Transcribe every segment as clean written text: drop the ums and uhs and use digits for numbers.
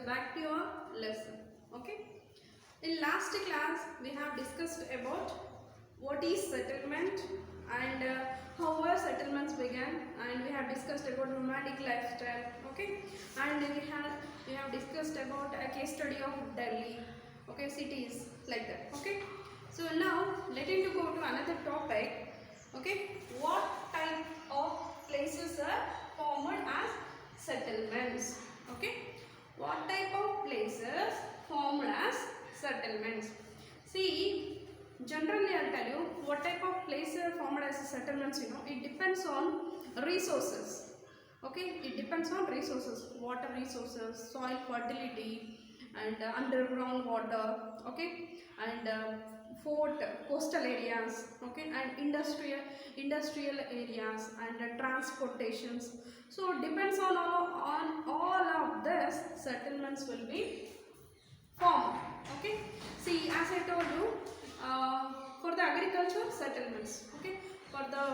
back to your lesson. Okay. In last class we have discussed about what is settlement and how were settlements began, and we have discussed about nomadic lifestyle. Okay, and we have discussed about a case study of Delhi. Okay, cities like that. Okay, so now let us go to another topic. Okay, what type of places are formed as settlements? Okay, what type of places formed as settlements? See, generally I'll tell you what type of places are formed as settlements. It depends on resources. Okay, it depends on resources, water resources, soil fertility, and underground water. Okay, and fort, coastal areas. Okay, and industrial areas, and transportations. So depends on all of this, settlements will be formed. Okay, see, as I told you, for the agriculture, settlements. Okay, for the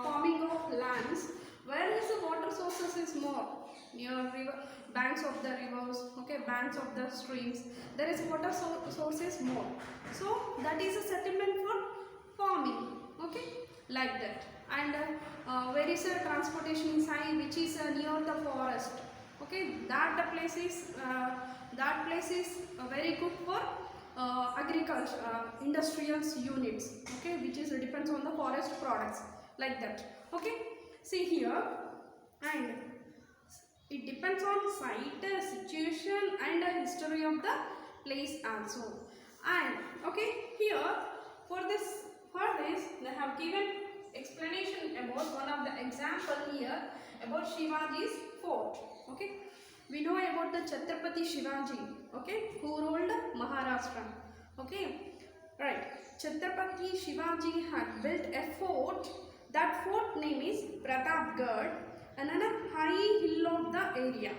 farming of lands, where is the water sources is more, near river banks of the rivers. Okay, banks of the streams, there is water sources more, so that is a settlement for farming. Okay, like that. And where is a transportation is high, which is near the forest. Okay, that place is very good for agriculture, industrial units. Okay, which is depends on the forest products, like that. Okay, see here, and it depends on site, situation, and history of the place also. And okay, here for this they have given explanation about one of the example here about Shivaji's fort. Okay, we know about the Chhatrapati Shivaji, okay, who ruled Maharashtra. Okay, right. Chhatrapati Shivaji had built a fort. That fort name is Pratapgarh, and on a high hill of the area.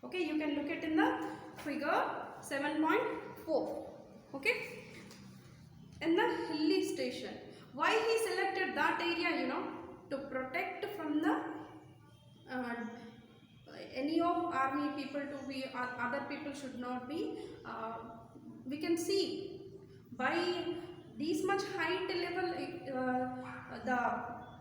Okay, you can look it in the figure 7.4. Okay, in the hilly station. Why he selected that area? To protect from the any of army people to be, other people should not be. We can see by this much height level, the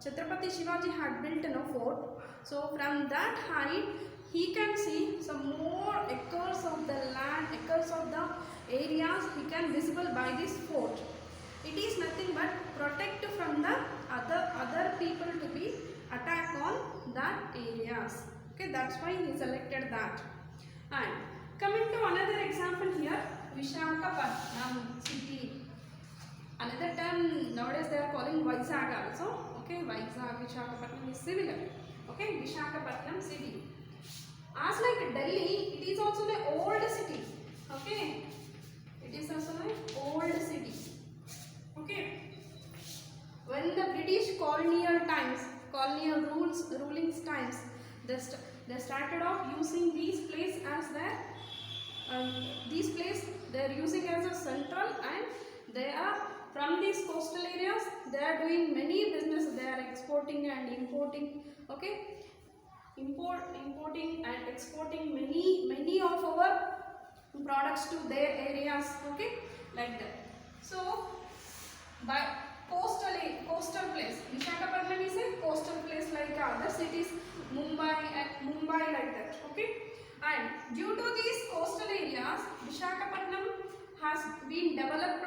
Chhatrapati Shivaji had built a fort. So from that height, he can see some more acres of the land, acres of the areas he can visible by this fort. It is nothing but protect from the other people to be attack on that areas. Okay, that's why he selected that. And coming to another example here, Visakhapatnam city. Another term nowadays they are calling Vizag also. Okay, Vizag, Visakhapatnam is similar. Okay, Visakhapatnam city. As like Delhi, it is also an old city. Okay, it is also an old city. Okay, when the British colonial ruling times, they started off using these place as their they are using as a central, and they are from these coastal areas, they are doing many business. They are exporting and importing. Okay, importing and exporting many of our products to their areas. Okay, like that. So by coastal place, Visakhapatnam is a coastal place like other cities, Mumbai like that. Okay, and due to these coastal areas, Visakhapatnam has been developed,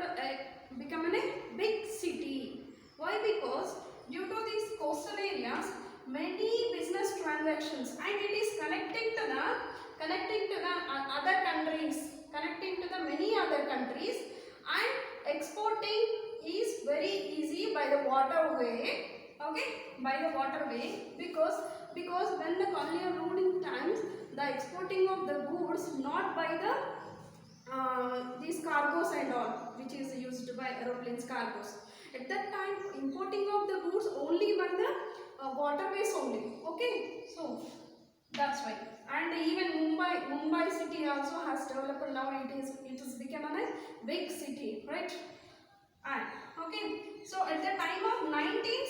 become a big city. Why? Because due to these coastal areas, many business transactions, and it is connecting to the other countries, connecting to the many other countries, and exporting is very easy by the waterway. Okay, by the waterway, because when the colonial ruling times, the exporting of the goods not by the these cargoes and all, which is used by aeroplanes cargoes. At that time, importing of the goods only by the waterways only. Okay, so that's why. And even Mumbai city also has developed now. It is become a big city, right? And okay, so at the time of 19th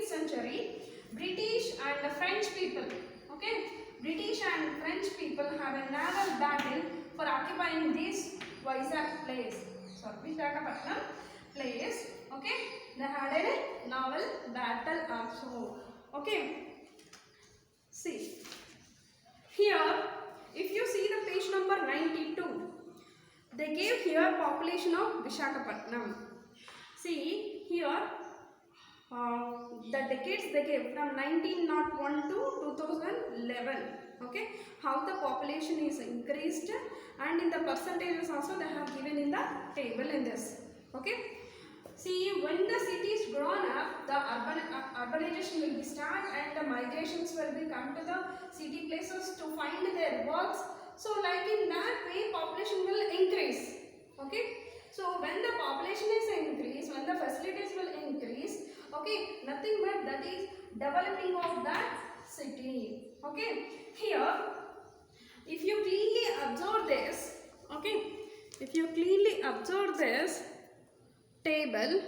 century, British and the French people, okay, British and French people have a naval battle for occupying this Vizag place. Sorry, Visakhapatnam place. Okay, they had a naval battle also. Okay, see here, if you see the page number 92, they gave here population of Visakhapatnam. See here, the decades they gave from 1901 to 2011. Okay, how the population is increased, and in the percentages also they have given in the table in this. Okay, see, when the city is grown up, the urbanization will be start and the migrations will be come to the city places to find their works. So like in that way population will increase. Okay, so when the population is increased, when the facilities will increase, okay, nothing but that is developing of that city. Okay, here if you clearly observe this, okay, if you clearly observe this table,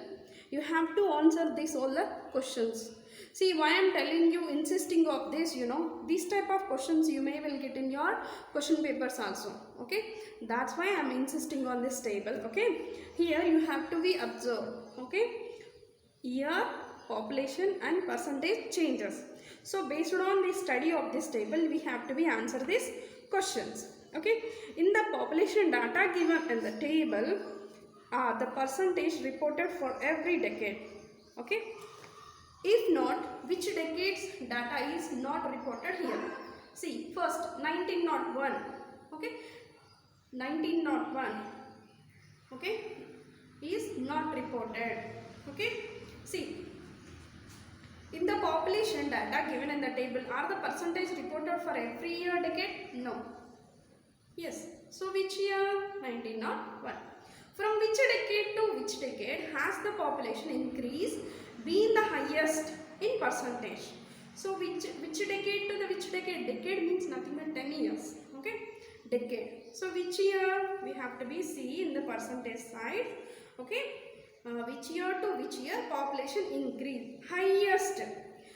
you have to answer these all the questions. See why I am telling you, insisting of this, you know, these type of questions you may will get in your question papers also. Okay, that's why I am insisting on this table. Okay, here you have to be observed. Okay, year, population and percentage changes. So based on the study of this table, we have to be answer these questions. Okay, in the population data given in the table, the percentage reported for every decade. Okay, if not, which decades data is not reported here? See, first 1901. Okay, 1901. Okay, is not reported. Okay, see, in the population data given in the table, are the percentage reported for every year decade? No. Yes. So which year? 1901. From which decade to which decade has the population increase been the highest in percentage? So which decade to the which decade? Decade means nothing but 10 years. Okay, decade. So which year we have to be see in the percentage side. Okay, which year to which year population increase highest?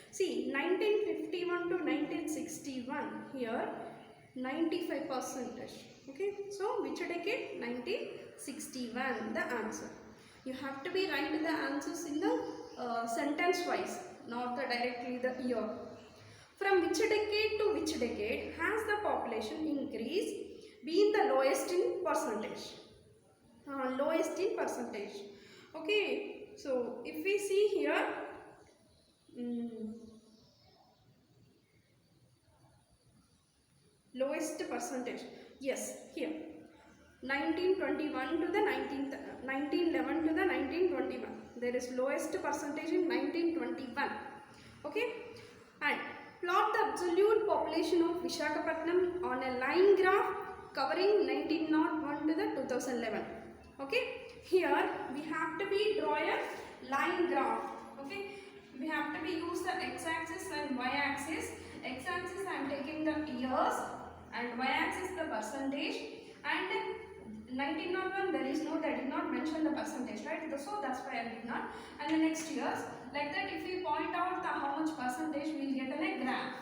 See, 1951 to 1961 here 95%. Okay, so which decade? 1961 the answer. You have to be write the answers in the sentence wise, not the directly the year. From which decade to which decade has the population increase been the lowest in percentage? Lowest in percentage. Okay, so if we see here, lowest percentage, yes, here 1921 to the 1911 to the 1921, there is lowest percentage in 1921. Okay, and plot the absolute population of Visakhapatnam on a line graph covering 1901 to the 2011. Okay, here we have to be draw a line graph. Okay, we have to be use the x-axis and y-axis. X-axis I am taking the years and y-axis the percentage, and 1901 there is no, they did not mention the percentage, right? So that's why I did not. And the next years, like that, if we point out the how much percentage, we will get in a graph.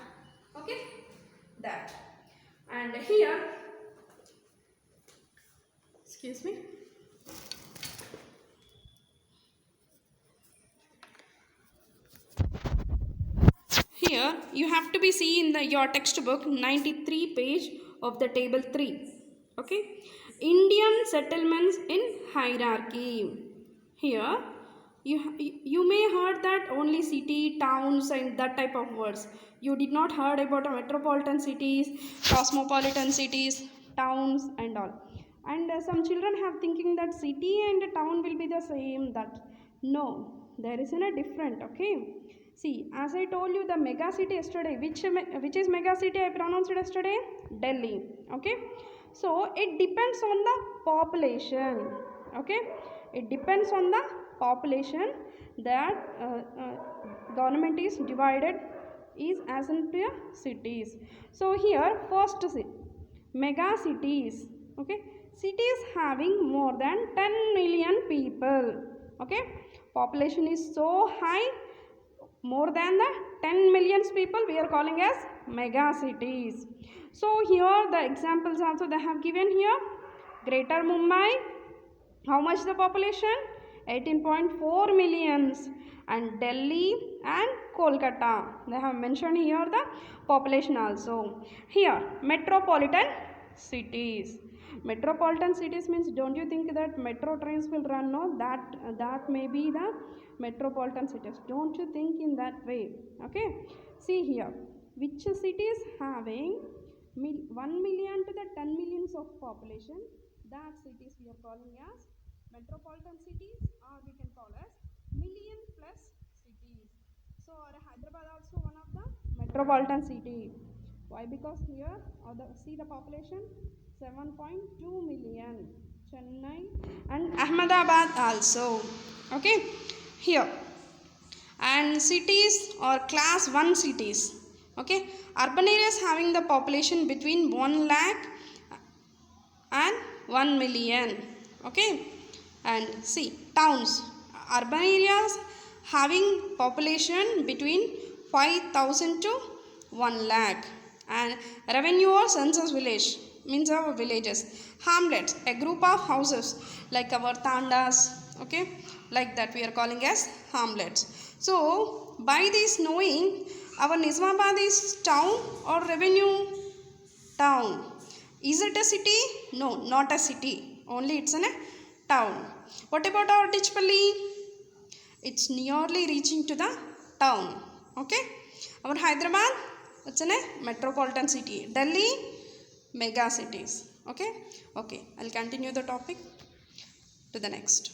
Okay, that. And here, excuse me, here you have to be see in the your textbook 93 page of the table 3. Okay, Indian settlements in hierarchy. Here you may heard that only city, towns and that type of words. You did not heard about metropolitan cities, cosmopolitan cities, towns and all. And some children have thinking that city and town will be the same. That no, there is a different. Okay, see, as I told you, the mega city yesterday, which is mega city I pronounced yesterday? Delhi. Okay, so it depends on the population. Okay, it depends on the population that government is divided is as into cities. So here first city, mega cities. Okay, cities having more than 10 million people. Okay, population is so high, more than the 10 million people we are calling as mega cities. So here the examples also they have given here. Greater Mumbai, how much the population? 18.4 millions. And Delhi and Kolkata, they have mentioned here the population also. Here metropolitan cities. Metropolitan cities means, don't you think that metro trains will run? No, that may be the metropolitan cities. Don't you think in that way? Okay, see here, which cities having 1 million to the 10 millions of population, that cities we are calling as metropolitan cities, or we can call as million plus cities. So our Hyderabad also one of the metropolitan city. Why? Because here see the population 7.2 million. Chennai and Ahmedabad also. Okay, here. And cities or class 1 cities. Okay, urban areas having the population between 1 lakh and 1 million. Okay, and see towns, urban areas having population between 5,000 to 1 lakh. And revenue or census village means our villages. Hamlets, a group of houses like our tandas. Okay, like that we are calling as hamlets. So by this knowing, our Nizamabad is town or revenue town. Is it a city? No, not a city. Only it's in a town. What about our Tichpalli? It's nearly reaching to the town. Okay. Our Hyderabad, it's in a metropolitan city. Delhi, mega cities. Okay. Okay. I'll continue the topic to the next.